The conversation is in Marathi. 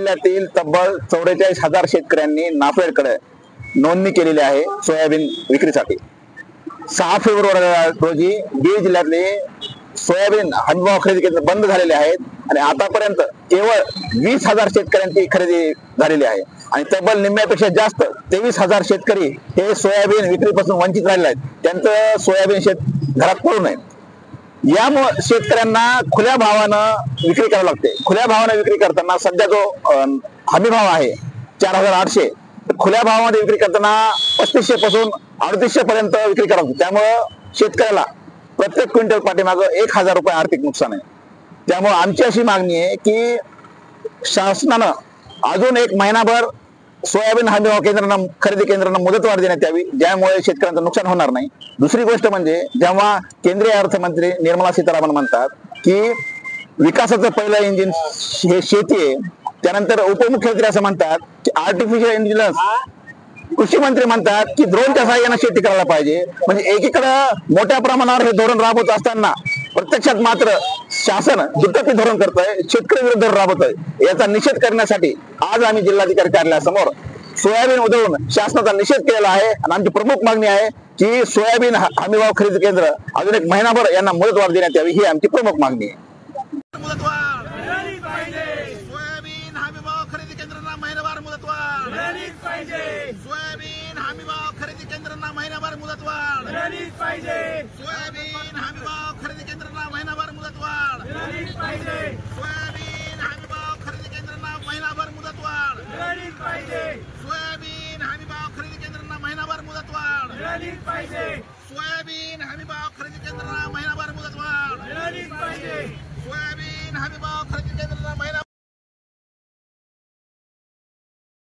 जिल्ह्यातील तब्बल 44,000 शेतकऱ्यांनी नाफेडकडे नोंदणी केलेली आहे सोयाबीन विक्रीसाठी। 6 फेब्रुवारी रोजी बीड जिल्ह्यातले सोयाबीन हमीभाव खरेदी केंद्र बंद झालेले आहेत आणि आतापर्यंत केवळ 20,000 शेतकऱ्यांची खरेदी झालेली आहे आणि तब्बल निम्म्यापेक्षा जास्त 23,000 शेतकरी हे सोयाबीन विक्रीपासून वंचित राहिले आहेत। त्यांचं सोयाबीन शेत घरात पडू नये यामुळे शेतकऱ्यांना खुल्या भावानं विक्री करावी लागते। खुल्या भावानं विक्री करताना सध्या जो हमी भाव आहे 4,800, खुल्या भावामध्ये विक्री करताना 3500 पासून 3800 पर्यंत विक्री करावी लागते। त्यामुळे शेतकऱ्याला प्रत्येक क्विंटल पाठीमागं 1,000 रुपये आर्थिक नुकसान आहे। त्यामुळे आमची अशी मागणी आहे की शासनानं अजून 1 महिनाभर सोयाबीन हमीभाव केंद्रांना खरेदी केंद्रांना मुदतवाढ देण्यात यावी, ज्यामुळे शेतकऱ्यांचं नुकसान होणार नाही। दुसरी गोष्ट म्हणजे जेव्हा केंद्रीय अर्थमंत्री निर्मला सीतारामन म्हणतात की विकासाचं पहिलं इंजिन हे शेती आहे, त्यानंतर उपमुख्यमंत्री असं म्हणतात की आर्टिफिशियल इंटेलिजन्स, कृषी मंत्री म्हणतात की ड्रोनच्या सहाय्याने शेती करायला पाहिजे। म्हणजे एकीकडे मोठ्या प्रमाणावर हे धोरण राबवत असताना प्रत्यक्षात मात्र शासन दुटप्पी धोरण करतंय, शेतकरी विरुद्ध राबवतंय। याचा निषेध करण्यासाठी आज आम्ही जिल्हाधिकारी कार्यालयासमोर सोयाबीन उधळून शासनाचा निषेध केलेला आहे आणि आमची प्रमुख मागणी आहे की सोयाबीन हमीभाव खरेदी केंद्र अजून 1 महिनाभर यांना मुदतवाढ देण्यात यावी, ही आमची प्रमुख मागणी आहे। सोयाबीन हमीभाव खरेदी केंद्रांना महिनाभर मुदतवाढ मिळालीच पाहिजे। सोयाबीन हमीभाव खरेदी केंद्रांना महिनाभर मुदतवाढ मिळालीच पाहिजे। सोयाबीन हमीभाव खरेदी केंद्रांना महिनाभर मुदतवाढ मिळालीच पाहिजे। सोयाबीन हमीभाव खरेदी केंद्रांना महिनाभर मुदतवाढ मिळालीच पाहिजे। सोयाबीन हमीभाव खरेदी केंद्रांना महिनाभर मुदतवाढ मिळालीच पाहिजे। सोयाबीन हमीभाव खरेदी